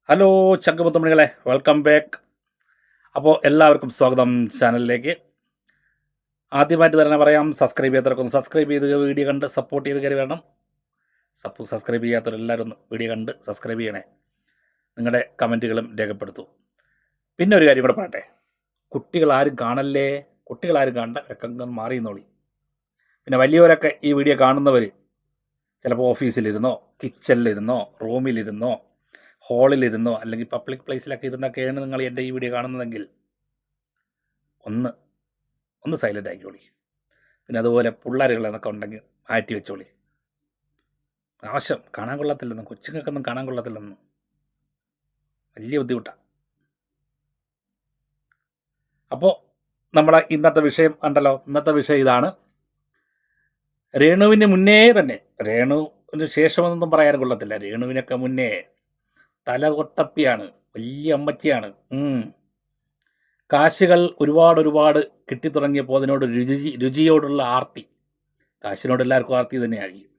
Hello ചങ്കമുത്തമണികളെ, welcome back. അപ്പോൾ എല്ലാവർക്കും സ്വാഗതം ചാനലിലേക്ക്. ആദ്യമായിട്ട് തന്നെ പറയാം, സബ്സ്ക്രൈബ് ചെയ്യാത്തവർക്കൊന്ന് സബ്സ്ക്രൈബ് ചെയ്ത് വീഡിയോ കണ്ട് സപ്പോർട്ട് ചെയ്ത് കയറി വരണം. സബ്സ്ക്രൈബ് ചെയ്യാത്തവരെല്ലാവരും ഒന്ന് വീഡിയോ കണ്ട് സബ്സ്ക്രൈബ് ചെയ്യണേ. നിങ്ങളുടെ കമൻറ്റുകളും രേഖപ്പെടുത്തൂ. പിന്നെ ഒരു കാര്യം കൂടെ പറയട്ടെ, കുട്ടികളാരും കാണല്ലേ, കുട്ടികളാരും കാണണ്ട, ഒക്കെ മാറി നിന്നോളി. പിന്നെ വലിയവരൊക്കെ ഈ വീഡിയോ കാണുന്നവർ ചിലപ്പോൾ ഓഫീസിലിരുന്നോ, കിച്ചണിലിരുന്നോ, റൂമിലിരുന്നോ, ഹാളിലിരുന്നോ അല്ലെങ്കിൽ പബ്ലിക് പ്ലേസിലൊക്കെ ഇരുന്നൊക്കെയാണ് നിങ്ങൾ എൻ്റെ ഈ വീഡിയോ കാണുന്നതെങ്കിൽ ഒന്ന് സൈലൻ്റ് ആക്കിക്കോളി. പിന്നെ അതുപോലെ പിള്ളേരുകളെന്നൊക്കെ ഉണ്ടെങ്കിൽ മാറ്റി വെച്ചോളി. ആവശ്യം കാണാൻ കൊള്ളത്തില്ലെന്നും, കൊച്ചുങ്ങൾക്കൊന്നും കാണാൻ കൊള്ളത്തില്ലെന്നും, വലിയ ബുദ്ധിമുട്ടാണ്. അപ്പോൾ നമ്മുടെ ഇന്നത്തെ വിഷയം ഉണ്ടല്ലോ, ഇന്നത്തെ വിഷയം ഇതാണ്. രേണുവിന് മുന്നേ തന്നെ, രേണുവിന് ശേഷമൊന്നും പറയാൻ കൊള്ളത്തില്ല, രേണുവിനൊക്കെ മുന്നേ തല കൊട്ടപ്പിയാണ്, വലിയ അമ്മച്ചിയാണ്. കാശുകൾ ഒരുപാട് കിട്ടിത്തുടങ്ങിയപ്പോൾ അതിനോട് രുചിയോടുള്ള ആർത്തി, കാശിനോട് എല്ലാവർക്കും ആർത്തി തന്നെയായിരിക്കും.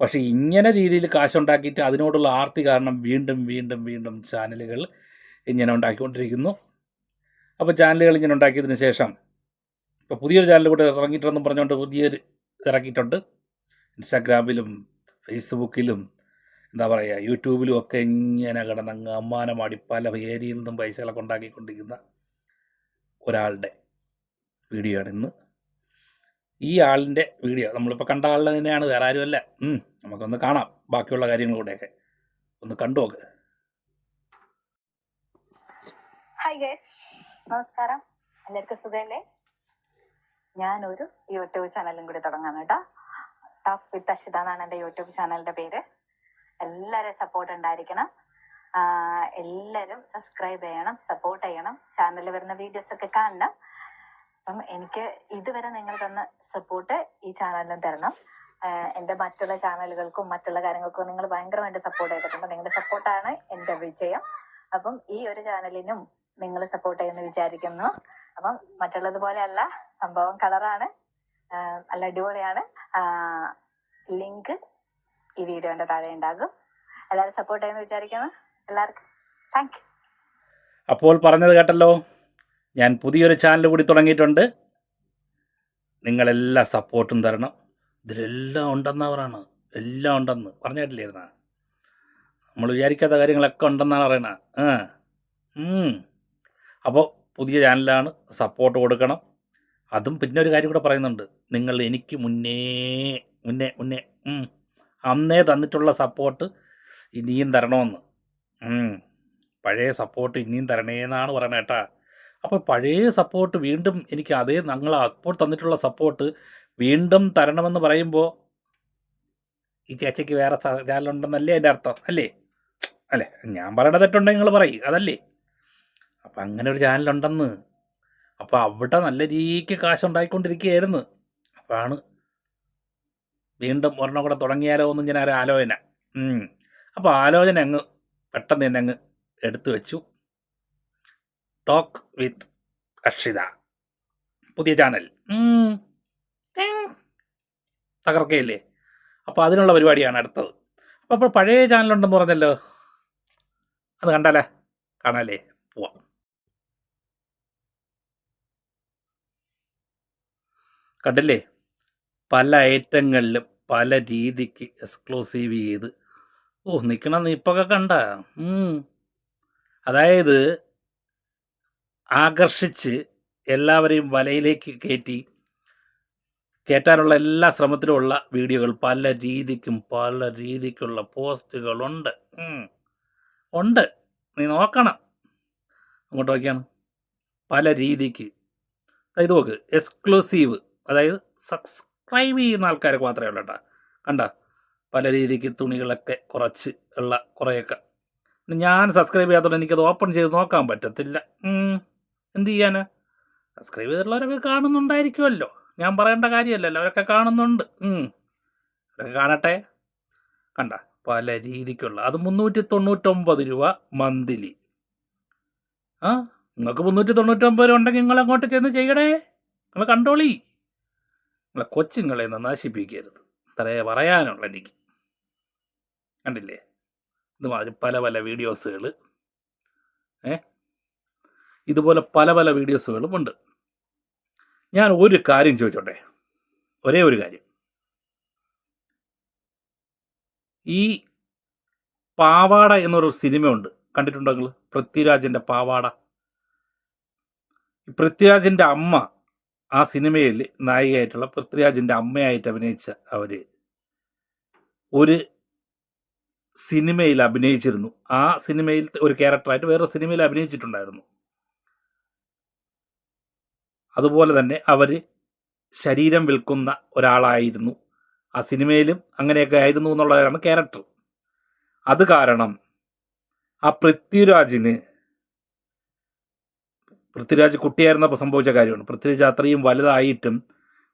പക്ഷേ ഇങ്ങനെ രീതിയിൽ കാശുണ്ടാക്കിയിട്ട് അതിനോടുള്ള ആർത്തി കാരണം വീണ്ടും ചാനലുകൾ ഇങ്ങനെ ഉണ്ടാക്കിക്കൊണ്ടിരിക്കുന്നു. അപ്പോൾ ചാനലുകൾ ഇങ്ങനെ ഉണ്ടാക്കിയതിന് ശേഷം ഇപ്പോൾ പുതിയൊരു ചാനൽ കൂടെ ഇറങ്ങിയിട്ടുണ്ടെന്നും പറഞ്ഞുകൊണ്ട് പുതിയൊരു ഇറക്കിയിട്ടുണ്ട്. ഇൻസ്റ്റാഗ്രാമിലും ഫേസ്ബുക്കിലും എന്താ പറയുക, യൂട്യൂബിലും ഒക്കെ ഇങ്ങനെ കിടന്നങ്ങ് അമ്മാനമാടി പല ഏരിയയിൽ നിന്നും പൈസകളൊക്കെ ഉണ്ടാക്കിക്കൊണ്ടിരിക്കുന്ന ഒരാളുടെ വീഡിയോ ആണ് ഇന്ന്. ഈ ആളിൻ്റെ വീഡിയോ നമ്മളിപ്പോൾ കണ്ട ആളിനെ തന്നെയാണ്, വേറെ ആരുമല്ല. നമുക്കൊന്ന് കാണാം ബാക്കിയുള്ള കാര്യങ്ങളിലൂടെയൊക്കെ ഒന്ന് കണ്ടു നോക്ക്. ഹായ് ഗൈസ്, നമസ്കാരം. എല്ലാവർക്കും സുഖമല്ലേ? ഞാനൊരു യൂട്യൂബ് ചാനലും കൂടി തുടങ്ങാണ് കേട്ടോ. ടോക്ക് വിത്ത് അഷിത എന്നാണ് എൻ്റെ യൂട്യൂബ് ചാനലിൻ്റെ പേര്. എല്ലാവരും സപ്പോർട്ട് ഉണ്ടായിരിക്കണം. എല്ലാവരും സബ്സ്ക്രൈബ് ചെയ്യണം, സപ്പോർട്ട് ചെയ്യണം, ചാനലിൽ വരുന്ന വീഡിയോസ് ഒക്കെ കാണണം. അപ്പം എനിക്ക് ഇതുവരെ നിങ്ങൾ തന്ന സപ്പോർട്ട് ഈ ചാനലിലും തരണം. എൻ്റെ മറ്റുള്ള ചാനലുകൾക്കും മറ്റുള്ള കാര്യങ്ങൾക്കും നിങ്ങൾ ഭയങ്കരമായിട്ട് സപ്പോർട്ട് ചെയ്തിട്ടുണ്ട്. നിങ്ങളുടെ സപ്പോർട്ടാണ് എൻ്റെ വിജയം. അപ്പം ഈ ഒരു ചാനലിനും നിങ്ങൾ സപ്പോർട്ട് ചെയ്യുമെന്ന് വിചാരിക്കുന്നു. അപ്പം മറ്റുള്ളതുപോലെ അല്ല, സംഭവം കളറാണ്, നല്ല അടിപൊളിയാണ്. ലിങ്ക് ഈ വീഡിയോന്റെ താഴെ ഉണ്ടാകും. എല്ലാവരും സപ്പോർട്ട് ചെയ്യുമെന്ന് വിചാരിക്കുന്നു. എല്ലാവർക്കും താങ്ക് യു. അപ്പോൾ പറഞ്ഞത് കേട്ടല്ലോ, ഞാൻ പുതിയൊരു ചാനൽ കൂടി തുടങ്ങിയിട്ടുണ്ട്. നിങ്ങളെല്ലാ സപ്പോർട്ടും തരണം. ഇതിലെല്ലാം ഉണ്ടെന്നവരാണ്, എല്ലാം ഉണ്ടെന്ന് പറഞ്ഞു കേട്ടില്ലായിരുന്ന, നമ്മൾ വിചാരിക്കാത്ത കാര്യങ്ങളൊക്കെ ഉണ്ടെന്നാണ് പറയണ. അപ്പോൾ പുതിയ ചാനലാണ്, സപ്പോർട്ട് കൊടുക്കണം. അതും പിന്നെ ഒരു കാര്യം കൂടെ പറയുന്നുണ്ട്, നിങ്ങൾ എനിക്ക് മുന്നേ അന്നേ തന്നിട്ടുള്ള സപ്പോർട്ട് ഇനിയും തരണമെന്ന്. പഴയ സപ്പോർട്ട് ഇനിയും തരണേന്നാണ് പറയണത് കേട്ടാ. അപ്പോൾ പഴയ സപ്പോർട്ട് വീണ്ടും എനിക്ക് അതേ നിങ്ങൾ അപ്പോൾ തന്നിട്ടുള്ള സപ്പോർട്ട് വീണ്ടും തരണമെന്ന് പറയുമ്പോൾ ഈ ചേച്ചിക്ക് വേറെ ചാനലുണ്ടെന്നല്ലേ എൻ്റെ അർത്ഥം? അല്ലേ? ഞാൻ പറയണ തെറ്റുണ്ടെങ്കിൽ നിങ്ങൾ പറയും, അതല്ലേ? അപ്പം അങ്ങനെ ഒരു ചാനലുണ്ടെന്ന്. അപ്പോൾ അവിടെ നല്ല രീതിക്ക് കാശുണ്ടായിക്കൊണ്ടിരിക്കുകയായിരുന്നു. അപ്പോഴാണ് വീണ്ടും ഒരെണ്ണം കൂടെ തുടങ്ങിയാലോ എന്ന് ഞാൻ ഒരു ആലോചന. അപ്പോൾ ആലോചന അങ്ങ് പെട്ടെന്ന് തന്നെ അങ്ങ് എടുത്തു വെച്ചു. ടോക്ക് വിത്ത് അഷിത, പുതിയ ചാനൽ തകർക്കയില്ലേ? അപ്പോൾ അതിനുള്ള പരിപാടിയാണ് അടുത്തത്. അപ്പോൾ പഴയ ചാനലുണ്ടെന്ന് പറഞ്ഞല്ലോ, അത് കണ്ടാലേ? കാണാല്ലേ? പോവാം. കണ്ടില്ലേ? പല ഐറ്റങ്ങളിലും പല രീതിക്ക് എക്സ്ക്ലൂസീവ് ചെയ്ത് നിൽക്കണം. ഇപ്പൊക്കെ കണ്ട, അതായത് ആകർഷിച്ച് എല്ലാവരെയും വലയിലേക്ക് കയറ്റാനുള്ള എല്ലാ ശ്രമത്തിലുമുള്ള വീഡിയോകൾ, പല രീതിക്കുള്ള പോസ്റ്റുകളുണ്ട്. ഉണ്ട്, നീ നോക്കണം. അങ്ങോട്ട് നോക്കിയാണ് പല രീതിക്ക്. ഇത് നോക്ക്, എക്സ്ക്ലൂസീവ്, അതായത് സബ്സ്ക്രൈബ് ചെയ്യുന്ന ആൾക്കാർക്ക് മാത്രമേ ഉള്ളൂ കേട്ടോ. കണ്ട പല രീതിക്ക് തുണികളൊക്കെ കുറച്ച് ഉള്ള കുറേയൊക്കെ. ഞാൻ സബ്സ്ക്രൈബ് ചെയ്യാത്തതുകൊണ്ട് എനിക്കത് ഓപ്പൺ ചെയ്ത് നോക്കാൻ പറ്റത്തില്ല. എന്ത് ചെയ്യാനാ? സബ്സ്ക്രൈബ് ചെയ്തിട്ടുള്ളവരൊക്കെ കാണുന്നുണ്ടായിരിക്കുമല്ലോ, ഞാൻ പറയേണ്ട കാര്യമല്ലല്ലോ, അവരൊക്കെ കാണുന്നുണ്ട്. അവരൊക്കെ കാണട്ടെ. കണ്ട പല രീതിക്കുള്ള, അത് 399 രൂപ മന്ത്ലി. നിങ്ങൾക്ക് 399 ഉണ്ടെങ്കിൽ നിങ്ങൾ അങ്ങോട്ട് ചെന്ന് ചെയ്യണേ. നിങ്ങൾ കണ്ടോളി, നിങ്ങളെ കൊച്ചുങ്ങളെ നശിപ്പിക്കരുത്. അത്രേ പറയാനുള്ള എനിക്ക്. കണ്ടില്ലേ? ഇതുമാതിരി പല പല വീഡിയോസുകൾ ഇതുപോലെ പല പല വീഡിയോസുകളും ഉണ്ട്. ഞാൻ ഒരു കാര്യം ചോദിച്ചോട്ടെ, ഒരേ ഒരു കാര്യം. ഈ പാവാട എന്നൊരു സിനിമയുണ്ട്, കണ്ടിട്ടുണ്ടോ നിങ്ങൾ? പൃഥ്വിരാജിൻ്റെ പാവാട. പൃഥ്വിരാജിൻ്റെ അമ്മ ആ സിനിമയിൽ നായികയായിട്ടുള്ള പൃഥ്വിരാജിൻ്റെ അമ്മയായിട്ട് അഭിനയിച്ച അവർ ഒരു സിനിമയിൽ അഭിനയിച്ചിരുന്നു. ആ സിനിമയിൽ ഒരു ക്യാരക്ടറായിട്ട് വേറൊരു സിനിമയിൽ അഭിനയിച്ചിട്ടുണ്ടായിരുന്നു. അതുപോലെ തന്നെ അവർ ശരീരം വിൽക്കുന്ന ഒരാളായിരുന്നു. ആ സിനിമയിലും അങ്ങനെയൊക്കെ ആയിരുന്നു എന്നുള്ളതാണ് ക്യാരക്ടർ. അത് കാരണം ആ പൃഥ്വിരാജ് കുട്ടിയായിരുന്നപ്പോൾ സംഭവിച്ച കാര്യമാണ്. പൃഥ്വിരാജ് അത്രയും വലുതായിട്ടും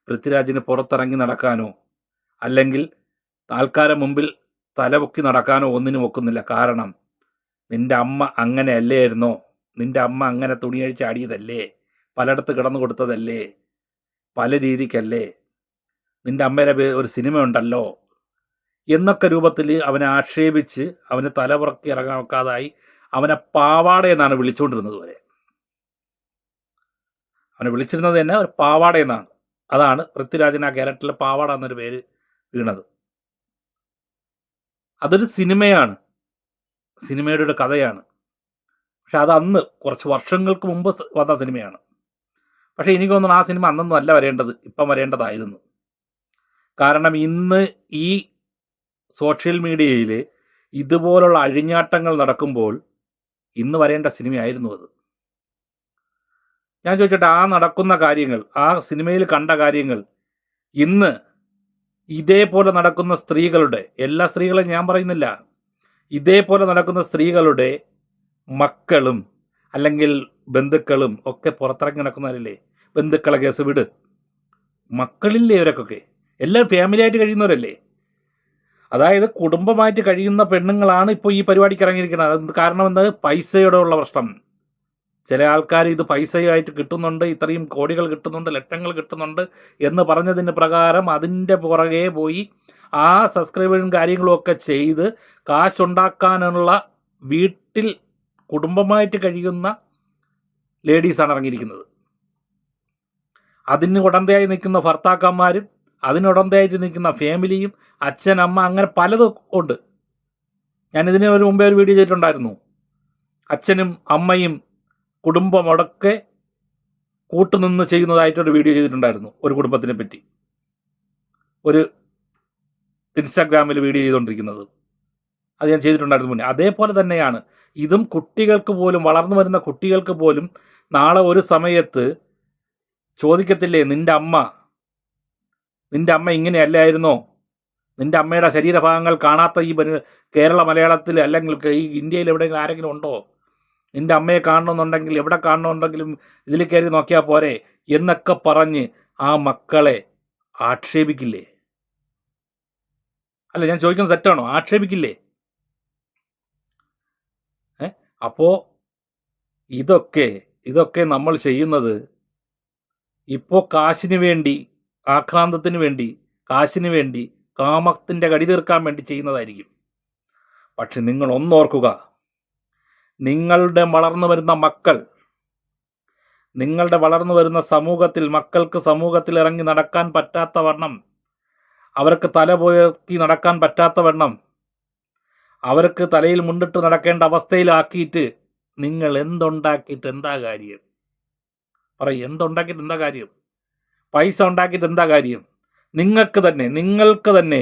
പൃഥ്വിരാജിന് പുറത്തിറങ്ങി നടക്കാനോ അല്ലെങ്കിൽ ആൾക്കാരെ മുമ്പിൽ തലപൊക്കി നടക്കാനോ ഒന്നിനും ഒക്കുന്നില്ല. കാരണം നിൻ്റെ അമ്മ അങ്ങനെ അല്ലായിരുന്നോ, നിൻ്റെ അമ്മ അങ്ങനെ തുണിയഴിച്ച് ആടിയതല്ലേ, പലയിടത്ത് കിടന്നു കൊടുത്തതല്ലേ, പല രീതിക്കല്ലേ, നിൻ്റെ അമ്മയുടെ ഒരു സിനിമ ഉണ്ടല്ലോ എന്നൊക്കെ രൂപത്തിൽ അവനെ ആക്ഷേപിച്ച് അവനെ തലപുറക്കി ഇറങ്ങാൻ വെക്കാതായി അവനെ പാവാട എന്നാണ് വിളിച്ചുകൊണ്ടിരുന്നത് വരെ. അവനെ വിളിച്ചിരുന്നത് തന്നെ ഒരു പാവാട എന്നാണ്. അതാണ് പൃഥ്വിരാജിന് ആ ക്യാരക്ടറിൽ പാവാട എന്നൊരു പേര് വീണത്. അതൊരു സിനിമയാണ്, സിനിമയുടെ ഒരു കഥയാണ്. പക്ഷെ അത് അന്ന് കുറച്ച് വർഷങ്ങൾക്ക് മുമ്പ് വന്ന സിനിമയാണ്. പക്ഷേ എനിക്ക് തോന്നുന്നു ആ സിനിമ അന്നൊന്നും അല്ല വരേണ്ടത്, ഇപ്പം വരേണ്ടതായിരുന്നു. കാരണം ഇന്ന് ഈ സോഷ്യൽ മീഡിയയിൽ ഇതുപോലുള്ള അഴിഞ്ഞാട്ടങ്ങൾ നടക്കുമ്പോൾ ഇന്ന് വരേണ്ട സിനിമയായിരുന്നു അത്. ഞാൻ ചോദിച്ചോട്ടെ, ആ നടക്കുന്ന കാര്യങ്ങൾ, ആ സിനിമയിൽ കണ്ട കാര്യങ്ങൾ ഇന്ന് ഇതേപോലെ നടക്കുന്ന സ്ത്രീകളുടെ, എല്ലാ സ്ത്രീകളെയും ഞാൻ പറയുന്നില്ല, ഇതേപോലെ നടക്കുന്ന സ്ത്രീകളുടെ മക്കളും അല്ലെങ്കിൽ ബന്ധുക്കളും ഒക്കെ പുറത്തിറങ്ങി നടക്കുന്നവരല്ലേ? ബന്ധുക്കളെ കേസ് വിട്, മക്കളില്ലേ ഇവരൊക്കെ? എല്ലാവരും ഫാമിലിയായിട്ട് കഴിയുന്നവരല്ലേ? അതായത് കുടുംബമായിട്ട് കഴിയുന്ന പെണ്ണുങ്ങളാണ് ഇപ്പോൾ ഈ പരിപാടിക്ക് ഇറങ്ങിയിരിക്കുന്നത്. അത് കാരണം എന്താ? പൈസയുടെ ഉള്ള പ്രശ്നം. ചില ആൾക്കാർ ഇത് പൈസയായിട്ട് കിട്ടുന്നുണ്ട്, ഇത്രയും കോടികൾ കിട്ടുന്നുണ്ട്, ലക്ഷങ്ങൾ കിട്ടുന്നുണ്ട് എന്ന് പറഞ്ഞതിന് പ്രകാരം അതിൻ്റെ പുറകെ പോയി ആ സബ്സ്ക്രൈബറും കാര്യങ്ങളും ഒക്കെ ചെയ്ത് കാശുണ്ടാക്കാനുള്ള വീട്ടിൽ കുടുംബമായിട്ട് കഴിയുന്ന ലേഡീസാണ് ഇറങ്ങിയിരിക്കുന്നത്. അതിന് ഉടന്തയായി നിൽക്കുന്ന ഭർത്താക്കന്മാരും അതിനുടന്തയായിട്ട് നിൽക്കുന്ന ഫാമിലിയും, അച്ഛൻ, അമ്മ, അങ്ങനെ പലതും ഉണ്ട്. ഞാനിതിന് ഒരു മുമ്പേ ഒരു വീഡിയോ ചെയ്തിട്ടുണ്ടായിരുന്നു. അച്ഛനും അമ്മയും കുടുംബമൊക്കെ കൂട്ടുനിന്ന് ചെയ്യുന്നതായിട്ടൊരു വീഡിയോ ചെയ്തിട്ടുണ്ടായിരുന്നു, ഒരു കുടുംബത്തിനെ പറ്റി. ഒരു ഇൻസ്റ്റാഗ്രാമിൽ വീഡിയോ ചെയ്തുകൊണ്ടിരിക്കുന്നത് അത് ഞാൻ ചെയ്തിട്ടുണ്ടായിരുന്നു മുന്നേ. അതേപോലെ തന്നെയാണ് ഇതും. കുട്ടികൾക്ക് പോലും, വളർന്നു വരുന്ന കുട്ടികൾക്ക് പോലും നാളെ ഒരു സമയത്ത് ചോദിക്കത്തില്ലേ, നിൻ്റെ അമ്മ ഇങ്ങനെയല്ലായിരുന്നോ? നിൻ്റെ അമ്മയുടെ ശരീരഭാഗങ്ങൾ കാണാത്ത ഈ കേരള മലയാളത്തിൽ അല്ലെങ്കിൽ ഈ ഇന്ത്യയിൽ എവിടെയെങ്കിലും ആരെങ്കിലും ഉണ്ടോ? നിൻ്റെ അമ്മയെ കാണണമെന്നുണ്ടെങ്കിൽ, എവിടെ കാണണമെന്നുണ്ടെങ്കിലും ഇതിൽ കയറി നോക്കിയാൽ പോരെ എന്നൊക്കെ പറഞ്ഞ് ആ മക്കളെ ആക്ഷേപിക്കില്ലേ? അല്ല, ഞാൻ ചോദിക്കുന്നത് തെറ്റാണോ? ആക്ഷേപിക്കില്ലേ? അപ്പോൾ ഇതൊക്കെ നമ്മൾ ചെയ്യുന്നത് ഇപ്പോൾ കാശിന് വേണ്ടി, ആക്രാന്തത്തിന് വേണ്ടി, കാശിന് വേണ്ടി, കാമത്തിൻ്റെ കടി തീർക്കാൻ വേണ്ടി ചെയ്യുന്നതായിരിക്കും. പക്ഷെ നിങ്ങൾ ഒന്നോർക്കുക, നിങ്ങളുടെ വളർന്നു വരുന്ന മക്കൾ, നിങ്ങളുടെ വളർന്നു വരുന്ന സമൂഹത്തിൽ, മക്കൾക്ക് സമൂഹത്തിൽ ഇറങ്ങി നടക്കാൻ പറ്റാത്ത വണ്ണം, അവർക്ക് തല പോയി നടക്കാൻ പറ്റാത്ത വണ്ണം, അവർക്ക് തലയിൽ മുണ്ടിട്ട് നടക്കേണ്ട അവസ്ഥയിലാക്കിയിട്ട് നിങ്ങൾ എന്തുണ്ടാക്കിയിട്ട് എന്താ കാര്യം? പറയും, എന്തുണ്ടാക്കിയിട്ട് എന്താ കാര്യം? പൈസ ഉണ്ടാക്കിയിട്ട് എന്താ കാര്യം? നിങ്ങൾക്ക് തന്നെ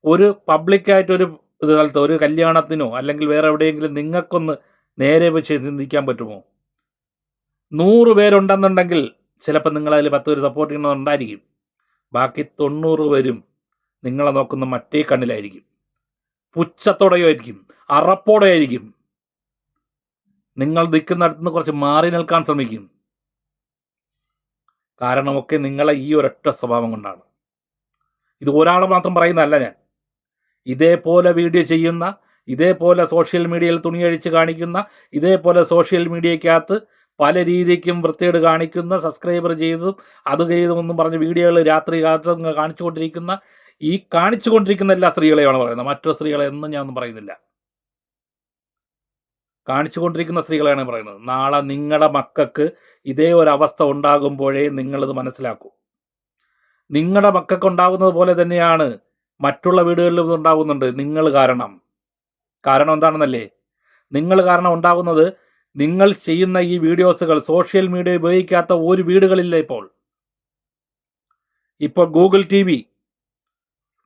ഒരു പബ്ലിക്കായിട്ടൊരു സ്ഥലത്ത് ഒരു കല്യാണത്തിനോ അല്ലെങ്കിൽ വേറെ എവിടെയെങ്കിലും നിങ്ങൾക്കൊന്ന് നേരെ വെച്ച് ചിന്തിക്കാൻ പറ്റുമോ? 100 പേരുണ്ടെന്നുണ്ടെങ്കിൽ ചിലപ്പോൾ നിങ്ങളതിൽ 10 പേര് സപ്പോർട്ട് ചെയ്യണമെന്നുണ്ടായിരിക്കും. ബാക്കി 90 പേരും നിങ്ങളെ നോക്കുന്ന മറ്റേ കണ്ണിലായിരിക്കും, പുച്ഛത്തോടെയായിരിക്കും, അറപ്പോടെയായിരിക്കും. നിങ്ങൾ നിൽക്കുന്നിടത്ത് നിന്ന് കുറച്ച് മാറി നിൽക്കാൻ ശ്രമിക്കും. കാരണമൊക്കെ നിങ്ങളെ ഈ ഒരൊറ്റ സ്വഭാവം കൊണ്ടാണ്. ഇത് ഒരാൾ മാത്രം പറയുന്നതല്ല ഞാൻ. ഇതേപോലെ വീഡിയോ ചെയ്യുന്ന, ഇതേപോലെ സോഷ്യൽ മീഡിയയിൽ തുണിയഴിച്ച് കാണിക്കുന്ന, ഇതേപോലെ സോഷ്യൽ മീഡിയക്കകത്ത് പല രീതിക്കും വൃത്തികേട് കാണിക്കുന്ന, സബ്സ്ക്രൈബർ ചെയ്തും അത് ചെയ്തുമെന്നും പറഞ്ഞ് വീഡിയോകൾ രാത്രി കാണിച്ചുകൊണ്ടിരിക്കുന്ന എല്ലാ സ്ത്രീകളെയാണ് പറയുന്നത്. മറ്റു സ്ത്രീകളെ ഒന്നും ഞാനൊന്നും പറയുന്നില്ല. കാണിച്ചുകൊണ്ടിരിക്കുന്ന സ്ത്രീകളാണ് പറയുന്നത്. നാളെ നിങ്ങളുടെ മക്കൾക്ക് ഇതേ ഒരു അവസ്ഥ ഉണ്ടാകുമ്പോഴേ നിങ്ങളിത് മനസ്സിലാക്കൂ. നിങ്ങളുടെ മക്കൾക്ക് ഉണ്ടാകുന്നത് പോലെ തന്നെയാണ് മറ്റുള്ള വീടുകളിലും ഇത് ഉണ്ടാകുന്നുണ്ട്. നിങ്ങൾ കാരണം എന്താണെന്നല്ലേ? നിങ്ങൾ കാരണം ഉണ്ടാകുന്നത്, നിങ്ങൾ ചെയ്യുന്ന ഈ വീഡിയോസുകൾ സോഷ്യൽ മീഡിയ ഉപയോഗിക്കാത്ത ഒരു വീടുകളില്ല. ഇപ്പോൾ ഗൂഗിൾ TV,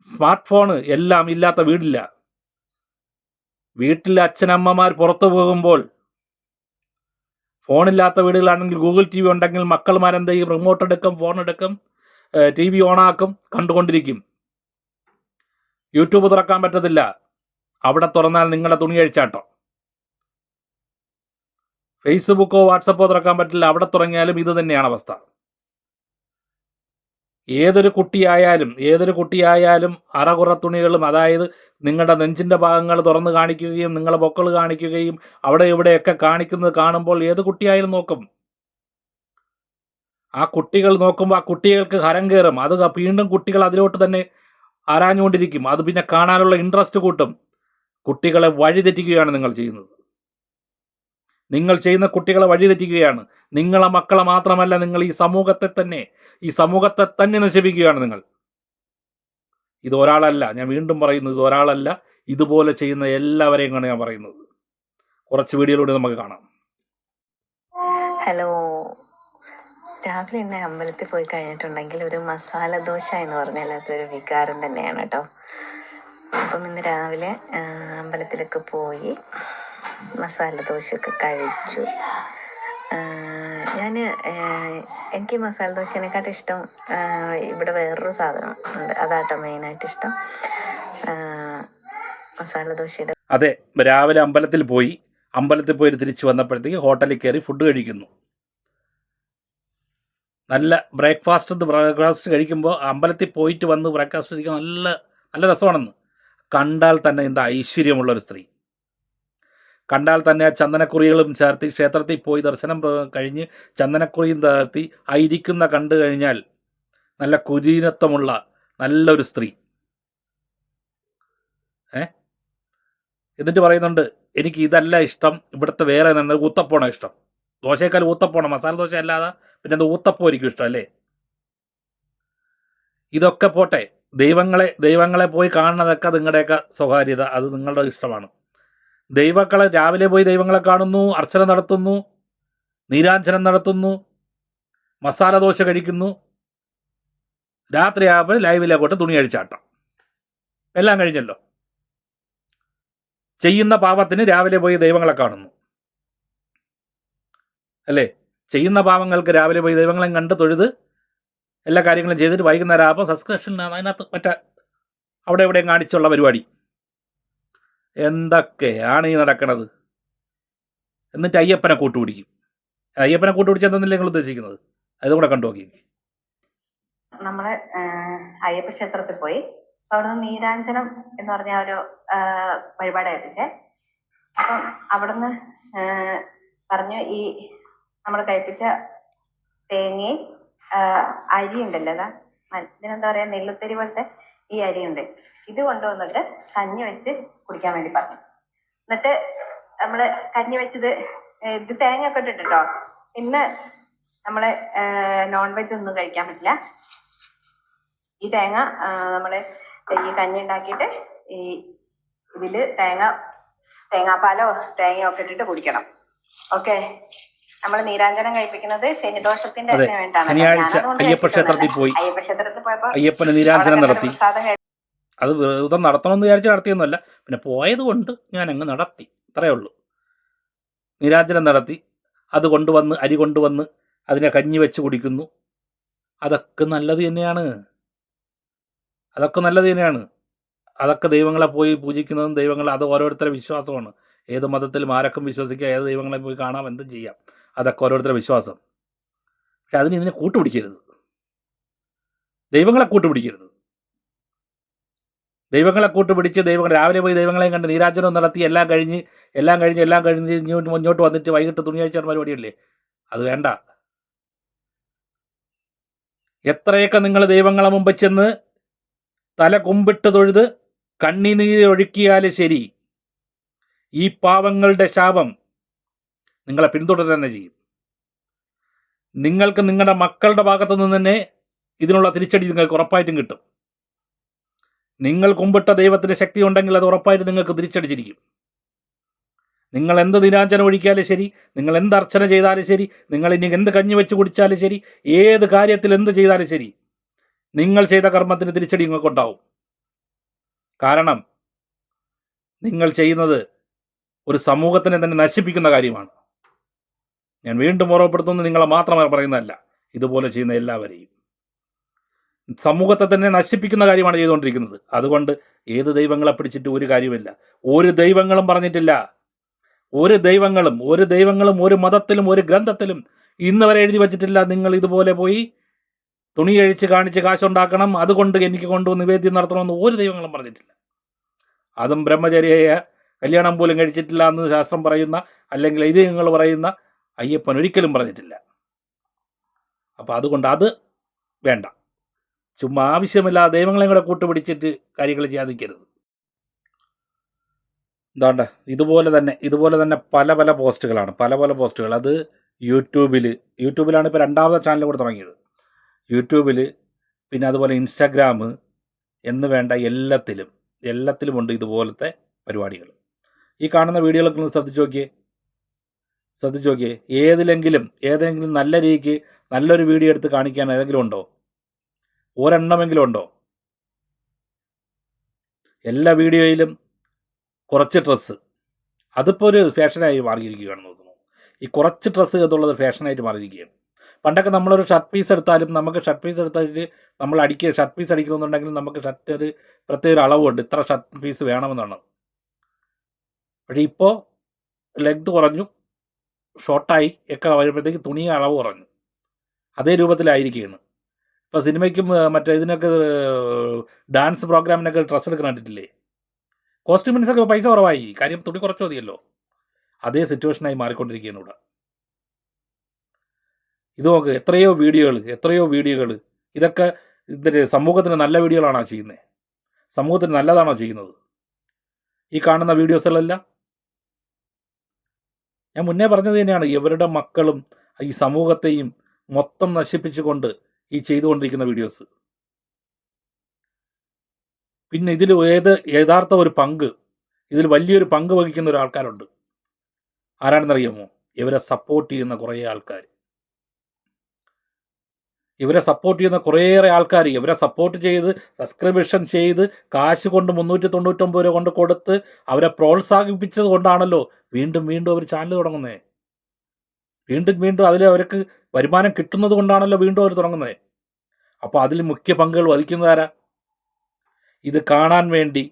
സ്മാർട്ട് ഫോണ് എല്ലാം ഇല്ലാത്ത വീടില്ല. വീട്ടിലെ അച്ഛനമ്മമാർ പുറത്തു പോകുമ്പോൾ ഫോണില്ലാത്ത വീടുകളാണെങ്കിൽ ഗൂഗിൾ TV ഉണ്ടെങ്കിൽ മക്കൾമാരെന്ത് ചെയ്യും? റിമോട്ട് എടുക്കും, ഫോൺ എടുക്കും, TV ഓണാക്കും, കണ്ടുകൊണ്ടിരിക്കും. യൂട്യൂബ് തുറക്കാൻ പറ്റത്തില്ല, അവിടെ തുറന്നാൽ നിങ്ങളുടെ തുണി കഴിച്ചാട്ടോ. ഫേസ്ബുക്കോ വാട്സപ്പോ തുറക്കാൻ പറ്റില്ല, അവിടെ തുടങ്ങിയാലും ഇത് തന്നെയാണ് അവസ്ഥ. ഏതൊരു കുട്ടിയായാലും അറകുറ തുണികളും, അതായത് നിങ്ങളുടെ നെഞ്ചിൻ്റെ ഭാഗങ്ങൾ തുറന്ന് കാണിക്കുകയും നിങ്ങളുടെ പൊക്കൾ കാണിക്കുകയും അവിടെ ഇവിടെയൊക്കെ കാണിക്കുന്നത് കാണുമ്പോൾ ഏത് കുട്ടിയായാലും നോക്കും. ആ കുട്ടികൾ നോക്കുമ്പോൾ ആ കുട്ടികൾക്ക് ഹരം കയറും. അത് വീണ്ടും കുട്ടികൾ അതിലോട്ട് തന്നെ ആരാഞ്ഞുകൊണ്ടിരിക്കും. അത് പിന്നെ കാണാനുള്ള ഇൻട്രസ്റ്റ് കൂട്ടും. കുട്ടികളെ വഴിതെറ്റിക്കുകയാണ് നിങ്ങൾ ചെയ്യുന്നത്. നിങ്ങൾ ചെയ്യുന്ന കുട്ടികളെ വഴിതെറ്റിക്കുകയാണ്. നിങ്ങളെ മക്കളെ മാത്രമല്ല, നിങ്ങൾ ഈ സമൂഹത്തെ തന്നെ നശിപ്പിക്കുകയാണ് നിങ്ങൾ. ഇതൊരാളല്ല, ഞാൻ വീണ്ടും പറയുന്നത്, ഇതൊരാളല്ല, ഇതുപോലെ ചെയ്യുന്ന എല്ലാവരെയും ആണ് ഞാൻ പറയുന്നത്. കുറച്ച് വീഡിയോയിലൂടെ നമുക്ക് കാണാം. ഹലോ, രാവിലെ ഇന്ന് അമ്പലത്തിൽ പോയി കഴിഞ്ഞിട്ടുണ്ടെങ്കിൽ ഒരു മസാല ദോശ എന്ന് പറഞ്ഞാൽ അതൊരു വികാരം തന്നെയാണ് കേട്ടോ. അപ്പം ഇന്ന് രാവിലെ അമ്പലത്തിലൊക്കെ പോയി മസാല ദോശയൊക്കെ കഴിച്ചു. എനിക്ക് മസാല ദോശേനെക്കാട്ടും ഇഷ്ടം ഇവിടെ വേറൊരു സാധനം ഉണ്ട്, അതാട്ടോ മെയിനായിട്ട് ഇഷ്ടം, മസാല ദോശയുടെ. അതെ, രാവിലെ അമ്പലത്തിൽ പോയി തിരിച്ച് വന്നപ്പോഴത്തേക്ക് ഹോട്ടലിൽ കയറി ഫുഡ് കഴിക്കുന്നു. നല്ല ബ്രേക്ക്ഫാസ്റ്റ് കഴിക്കുമ്പോൾ അമ്പലത്തിൽ പോയിട്ട് വന്ന് ബ്രേക്ക്ഫാസ്റ്റ് കഴിക്കാൻ നല്ല രസമാണെന്ന്. കണ്ടാൽ തന്നെ എന്താ ഐശ്വര്യമുള്ളൊരു സ്ത്രീ. കണ്ടാൽ തന്നെ ചന്ദനക്കുറികളും ചേർത്തി ക്ഷേത്രത്തിൽ പോയി ദർശനം കഴിഞ്ഞ് ചന്ദനക്കുറിയും ചേർത്തി ആ ഇരിക്കുന്ന കണ്ടു കഴിഞ്ഞാൽ നല്ല കുലീനത്വമുള്ള നല്ലൊരു സ്ത്രീ. എന്നിട്ട് പറയുന്നുണ്ട്, എനിക്ക് ഇതല്ല ഇഷ്ടം, ഇവിടുത്തെ വേറെ ഊത്തപ്പോണ ഇഷ്ടം. ദോശയേക്കാൾ ഊത്തപ്പോണ, മസാല ദോശ അല്ലാതെ പിന്നെ എന്താ ഊത്തപ്പോ ആയിരിക്കും ഇഷ്ടം അല്ലേ? ഇതൊക്കെ പോട്ടെ, ദൈവങ്ങളെ പോയി കാണുന്നതൊക്കെ നിങ്ങളുടെയൊക്കെ സ്വകാര്യത, അത് നിങ്ങളുടെ ഇഷ്ടമാണ്. ദൈവങ്ങളെ രാവിലെ പോയി ദൈവങ്ങളെ കാണുന്നു, അർച്ചന നടത്തുന്നു, നീരാഞ്ജനം നടത്തുന്നു, മസാല ദോശ കഴിക്കുന്നു, രാത്രിയാകുമ്പോൾ ലൈവിലേക്കോട്ട് തുണി അഴിച്ചാട്ടം, എല്ലാം കഴിഞ്ഞല്ലോ. ചെയ്യുന്ന പാപത്തിന് രാവിലെ പോയി ദൈവങ്ങളെ കാണുന്നു അല്ലേ? ചെയ്യുന്ന പാവങ്ങൾക്ക് രാവിലെ പോയി ദൈവങ്ങളെ കണ്ട് തൊഴുത് എല്ലാ കാര്യങ്ങളും ചെയ്തിട്ട് വൈകുന്നേരം ആകുമ്പോൾ സബ്സ്ക്രിപ്ഷൻ അതിനകത്ത് മറ്റേ അവിടെ എവിടെയും കാണിച്ചുള്ള പരിപാടി. എന്തൊക്കെയാണ് ഈ നടക്കണത്? എന്നിട്ട് അയ്യപ്പനെ കൂട്ടുപിടിക്കും. അയ്യപ്പനെ കൂട്ടുപിടിച്ചെന്നല്ലേ നിങ്ങൾ ഉദ്ദേശിക്കുന്നത്? അതും കൂടെ കണ്ടു നോക്കി. നമ്മള് അയ്യപ്പ ക്ഷേത്രത്തിൽ പോയി അവിടുന്ന് നീരാഞ്ജനം എന്ന് പറഞ്ഞ ഒരു വഴിപാട് കഴിപ്പിച്ചേ. അപ്പം അവിടുന്ന് പറഞ്ഞു, ഈ നമ്മൾ കഴിപ്പിച്ച തേങ്ങയും അരി ഉണ്ടല്ലോ, ഇതിനെന്താ പറയാ, നെല്ലുത്തരി പോലത്തെ ഈ അരിയുണ്ട്, ഇത് കൊണ്ടുവന്നിട്ട് കഞ്ഞി വെച്ച് കുടിക്കാൻ വേണ്ടി പറഞ്ഞു. എന്നിട്ട് നമ്മള് കഞ്ഞി വെച്ചത് ഇത് തേങ്ങ ഒക്കെ ഇട്ടിട്ടോ. ഇന്ന് നമ്മള് നോൺ വെജ് ഒന്നും കഴിക്കാൻ പറ്റില്ല. ഈ തേങ്ങ നമ്മള് ഈ കഞ്ഞി ഉണ്ടാക്കിയിട്ട് ഈ ഇതില് തേങ്ങാപ്പാലോ തേങ്ങയോ ഒക്കെ ഇട്ടിട്ട് കുടിക്കണം. ഓക്കെ, നമ്മൾ നീരാഞ്ജനം കഴിപ്പിക്കുന്നത് ശനിദോഷത്തിന്റെ വേണ്ടിയാണ്. അയ്യപ്പ ക്ഷേത്രത്തിൽ പോയപ്പോ അയ്യപ്പന് നീരാഞ്ജനം നടത്തി. അത് വ്രതം നടത്തണമെന്ന് വിചാരിച്ച് നടത്തിയൊന്നുമല്ല, പിന്നെ പോയത് കൊണ്ട് ഞാൻ അങ്ങ് നടത്തി, അത്രയേ ഉള്ളൂ. നീരാഞ്ജനം നടത്തി, അത് കൊണ്ടുവന്ന് അരി കൊണ്ടുവന്ന് അതിനെ കഞ്ഞി വെച്ച് കുടിക്കുന്നു. അതൊക്കെ നല്ലത് തന്നെയാണ്. അതൊക്കെ ദൈവങ്ങളെ പോയി പൂജിക്കുന്നതും അത് ഓരോരുത്തരുടെ വിശ്വാസമാണ്. ഏത് മതത്തിലും ആരൊക്കെ വിശ്വസിക്കുക, ഏത് ദൈവങ്ങളെ പോയി കാണാം, എന്തും ചെയ്യാം, അതൊക്കെ ഓരോരുത്തരുടെ വിശ്വാസം. പക്ഷെ അതിന് ഇതിനെ കൂട്ടുപിടിക്കരുത്, ദൈവങ്ങളെ കൂട്ടുപിടിക്കരുത്. ദൈവങ്ങളെ കൂട്ടുപിടിച്ച് രാവിലെ പോയി ദൈവങ്ങളെയും കണ്ട് നീരാഞ്ജനം നടത്തി എല്ലാം കഴിഞ്ഞ് മുന്നോട്ട് വന്നിട്ട് വൈകിട്ട് തുണിയാഴ്ച പരിപാടിയല്ലേ, അത് വേണ്ട. എത്രയൊക്കെ നിങ്ങൾ ദൈവങ്ങളെ മുമ്പ് ചെന്ന് തല കുമ്പിട്ട് തൊഴുത് കണ്ണിനീര് ഒഴുക്കിയാലും ശരി, ഈ പാവങ്ങളുടെ ശാപം നിങ്ങളെ പിന്തുടരുക തന്നെ ചെയ്യും. നിങ്ങൾക്ക് നിങ്ങളുടെ മക്കളുടെ ഭാഗത്തു നിന്ന് തന്നെ ഇതിനുള്ള തിരിച്ചടി നിങ്ങൾക്ക് ഉറപ്പായിട്ടും കിട്ടും. നിങ്ങൾ കുമ്പിട്ട ദൈവത്തിൻ്റെ ശക്തി ഉണ്ടെങ്കിൽ അത് ഉറപ്പായിട്ട് നിങ്ങൾക്ക് തിരിച്ചടിച്ചിരിക്കും. നിങ്ങൾ എന്ത് ദിനാചനം ഒഴിക്കാലും ശരി, നിങ്ങൾ എന്ത് അർച്ചന ചെയ്താലും ശരി, നിങ്ങൾ ഇനി എന്ത് കഞ്ഞി വെച്ച് കുടിച്ചാലും ശരി, ഏത് കാര്യത്തിൽ എന്ത് ചെയ്താലും ശരി, നിങ്ങൾ ചെയ്ത കർമ്മത്തിന് തിരിച്ചടി നിങ്ങൾക്കുണ്ടാവും. കാരണം നിങ്ങൾ ചെയ്യുന്നത് ഒരു സമൂഹത്തിനെ തന്നെ നശിപ്പിക്കുന്ന കാര്യമാണ്. ഞാൻ വീണ്ടും ഓർമ്മപ്പെടുത്തുന്നത് നിങ്ങളെ മാത്രമേ പറയുന്നതല്ല, ഇതുപോലെ ചെയ്യുന്ന എല്ലാവരെയും. സമൂഹത്തെ തന്നെ നശിപ്പിക്കുന്ന കാര്യമാണ് ചെയ്തുകൊണ്ടിരിക്കുന്നത്. അതുകൊണ്ട് ഏത് ദൈവങ്ങളെ പിടിച്ചിട്ട് ഒരു കാര്യമില്ല. ഒരു ദൈവങ്ങളും പറഞ്ഞിട്ടില്ല, ഒരു ദൈവങ്ങളും ഒരു മതത്തിലും ഒരു ഗ്രന്ഥത്തിലും ഇന്ന് വരെ എഴുതി വച്ചിട്ടില്ല നിങ്ങൾ ഇതുപോലെ പോയി തുണി അഴിച്ച് കാണിച്ച് കാശുണ്ടാക്കണം, അതുകൊണ്ട് എനിക്ക് കൊണ്ടുവന്ന് നിവേദ്യം നടത്തണമെന്ന് ഒരു ദൈവങ്ങളും പറഞ്ഞിട്ടില്ല. അതും ബ്രഹ്മചര്യയ കല്യാണം പോലും കഴിച്ചിട്ടില്ല എന്ന് ശാസ്ത്രം പറയുന്ന, അല്ലെങ്കിൽ ഐതിഹ്യങ്ങൾ പറയുന്ന അയ്യപ്പൻ ഒരിക്കലും പറഞ്ഞിട്ടില്ല. അപ്പം അതുകൊണ്ട് അത് വേണ്ട. ചുമ്മാ ആവശ്യമില്ലാതെ ദൈവങ്ങളെ കൂടെ കൂട്ടുപിടിച്ചിട്ട് കാര്യങ്ങൾ ചെയ്യാൻ നിൽക്കരുത്. എന്താണ്ട ഇതുപോലെ തന്നെ പല പോസ്റ്റുകൾ. അത് യൂട്യൂബിലാണ് ഇപ്പോൾ രണ്ടാമത്തെ ചാനൽ കൂടെ തുടങ്ങിയത്. യൂട്യൂബിൽ, പിന്നെ അതുപോലെ ഇൻസ്റ്റാഗ്രാം എന്ന് വേണ്ട എല്ലാത്തിലുമുണ്ട് ഇതുപോലത്തെ പരിപാടികൾ. ഈ കാണുന്ന വീഡിയോകളൊക്കെ ഒന്ന് ശ്രദ്ധിച്ചു നോക്കിയേ. ഏതെങ്കിലും നല്ല രീതിക്ക് നല്ലൊരു വീഡിയോ എടുത്ത് കാണിക്കാൻ ഏതെങ്കിലും ഉണ്ടോ? ഒരെണ്ണമെങ്കിലും ഉണ്ടോ? എല്ലാ വീഡിയോയിലും കുറച്ച് ഡ്രസ്സ്, അതിപ്പോൾ ഒരു ഫാഷനായി മാറിയിരിക്കുകയാണെന്ന് തോന്നുന്നു. ഈ കുറച്ച് ഡ്രസ്സ് എന്നുള്ളത് ഫാഷനായിട്ട് മാറിയിരിക്കുകയാണ്. പണ്ടൊക്കെ നമ്മളൊരു ഷർട്ട് പീസ് എടുത്താലും നമുക്ക് ഷർട്ട് പീസ് എടുത്തിട്ട് നമ്മൾ ഷർട്ട് പീസ് അടിക്കണമെന്നുണ്ടെങ്കിൽ നമുക്ക് ഷർട്ട് ഒരു പ്രത്യേക അളവുണ്ട്, ഇത്ര ഷർട്ട് പീസ് വേണമെന്നാണ്. പക്ഷേ ഇപ്പോൾ ലെങ്ത് കുറഞ്ഞു, ഷോർട്ടായി ഒക്കെ വരുമ്പോഴത്തേക്ക് തുണി അളവ് കുറഞ്ഞു, അതേ രൂപത്തിലായിരിക്കുകയാണ്. ഇപ്പോൾ സിനിമയ്ക്കും മറ്റേ ഇതിനൊക്കെ ഡാൻസ് പ്രോഗ്രാമിനൊക്കെ ഡ്രസ്സ് എടുക്കാൻ കണ്ടിട്ടില്ലേ? കോസ്റ്റ്യൂമിൻസൊക്കെ പൈസ കുറവായി, കാര്യം തുണി കുറച്ച് മതിയല്ലോ. അതേ സിറ്റുവേഷനായി മാറിക്കൊണ്ടിരിക്കുകയാണ് ഇവിടെ. ഇത് നോക്ക്, എത്രയോ വീഡിയോകൾ ഇതൊക്കെ സമൂഹത്തിന് നല്ല വീഡിയോകളാണോ ചെയ്യുന്നത്? സമൂഹത്തിന് നല്ലതാണോ ചെയ്യുന്നത്? ഈ കാണുന്ന വീഡിയോസുകളെല്ലാം ഞാൻ മുന്നേ പറഞ്ഞത് തന്നെയാണ്. ഇവരുടെ മക്കളും ഈ സമൂഹത്തെയും മൊത്തം നശിപ്പിച്ചുകൊണ്ട് ഈ ചെയ്തുകൊണ്ടിരിക്കുന്ന വീഡിയോസ്. പിന്നെ ഇതിൽ യഥാർത്ഥ ഒരു പങ്ക്, ഇതിൽ വലിയൊരു പങ്ക് വഹിക്കുന്ന ഒരാൾക്കാരുണ്ട്. ആരാണെന്നറിയാമോ? ഇവരെ സപ്പോർട്ട് ചെയ്യുന്ന കുറേ ആൾക്കാർ. ഇവരെ സപ്പോർട്ട് ചെയ്ത് സബ്സ്ക്രിപ്ഷൻ ചെയ്ത് കാശ് കൊണ്ട് 399 രൂപ കൊണ്ട് കൊടുത്ത് അവരെ പ്രോത്സാഹിപ്പിച്ചത് കൊണ്ടാണല്ലോ വീണ്ടും അവർ ചാനൽ തുടങ്ങുന്നത്. വീണ്ടും അതിൽ അവർക്ക് വരുമാനം കിട്ടുന്നത് കൊണ്ടാണല്ലോ വീണ്ടും അവർ തുടങ്ങുന്നത്. അപ്പോൾ അതിൽ മുഖ്യ പങ്കുകൾ വഹിക്കുന്നതാരാ? ഇത് കാണാൻ വേണ്ടി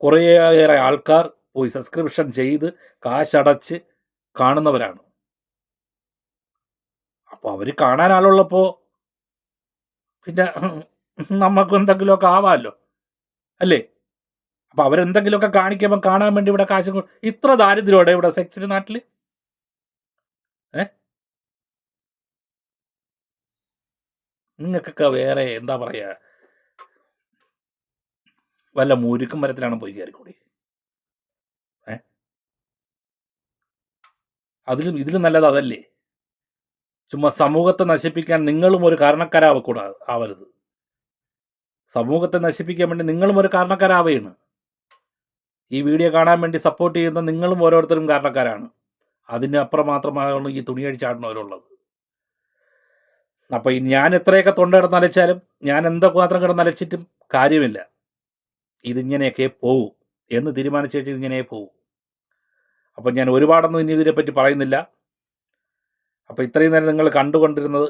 കുറേയേറെ ആൾക്കാർ പോയി സബ്സ്ക്രിപ്ഷൻ ചെയ്ത് കാശടച്ച് കാണുന്നവരാണ്. അപ്പോൾ അവർ കാണാൻ ആളുള്ളപ്പോൾ പിന്നെ നമുക്ക് എന്തെങ്കിലുമൊക്കെ ആവാമല്ലോ, അല്ലേ? അപ്പോൾ അവരെന്തെങ്കിലുമൊക്കെ കാണിക്കുമ്പോൾ കാണാൻ വേണ്ടി ഇവിടെ കാശ് ഇത്ര ദാരിദ്ര്യമോടെ ഇവിടെ സെക്സിൻ്റെ നാട്ടിൽ? നിങ്ങൾക്കൊക്കെ വേറെ എന്താ പറയുക, വല്ല മുരുക്കും മരത്തിലാണ് പോയി കയറിക്കൂടി. ഇതിലും നല്ലത് അതല്ലേ? ചുമ്മാ സമൂഹത്തെ നശിപ്പിക്കാൻ നിങ്ങളും ഒരു ആവരുത്. സമൂഹത്തെ നശിപ്പിക്കാൻ വേണ്ടി നിങ്ങളും ഒരു കാരണക്കാരാവുകയാണ്. ഈ വീഡിയോ കാണാൻ വേണ്ടി സപ്പോർട്ട് ചെയ്യുന്ന നിങ്ങളും ഓരോരുത്തരും കാരണക്കാരാണ്. അതിന് അപ്പുറം മാത്രമാണ് ഈ തുണിയടിച്ചാടുന്നവരുള്ളത്. അപ്പോൾ ഞാൻ എത്രയൊക്കെ തൊണ്ട കിടന്നലച്ചാലും, ഞാൻ എന്തൊക്കെ മാത്രം കിടന്നലച്ചിട്ടും കാര്യമില്ല. ഇതിങ്ങനെയൊക്കെ പോവും എന്ന് തീരുമാനിച്ചു കഴിഞ്ഞാൽ ഇതിങ്ങനെ പോവും. അപ്പം ഞാൻ ഒരുപാടൊന്നും ഇനി ഇതിനെപ്പറ്റി പറയുന്നില്ല. അപ്പോൾ ഇത്രയും നേരം നിങ്ങൾ കണ്ടുകൊണ്ടിരുന്നത്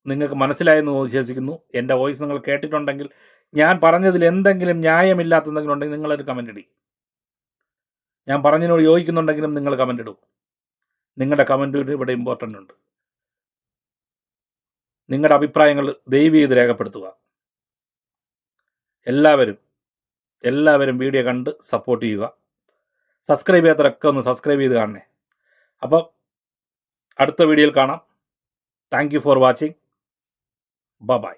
നിങ്ങൾക്ക് മനസ്സിലായെന്ന് വിശ്വസിക്കുന്നു. എൻ്റെ വോയിസ് നിങ്ങൾ കേട്ടിട്ടുണ്ടെങ്കിൽ, ഞാൻ പറഞ്ഞതിൽ എന്തെങ്കിലും ന്യായമില്ലാത്തെന്തെങ്കിലും ഉണ്ടെങ്കിൽ നിങ്ങളൊരു കമൻ്റ് ഇടും. ഞാൻ പറഞ്ഞതിനോട് യോജിക്കുന്നുണ്ടെങ്കിലും നിങ്ങൾ കമൻ്റ് ഇടും. നിങ്ങളുടെ കമൻറ്റ് ഇവിടെ ഇമ്പോർട്ടൻ്റ് ഉണ്ട്. നിങ്ങളുടെ അഭിപ്രായങ്ങൾ ദയവ് ചെയ്ത് രേഖപ്പെടുത്തുക. എല്ലാവരും വീഡിയോ കണ്ട് സപ്പോർട്ട് ചെയ്യുക. സബ്സ്ക്രൈബ് ചെയ്യാത്തവരൊക്കെ ഒന്ന് സബ്സ്ക്രൈബ് ചെയ്ത് കാണണേ. അപ്പോൾ അടുത്ത വീഡിയോയിൽ കാണാം. Thank you for watching. By.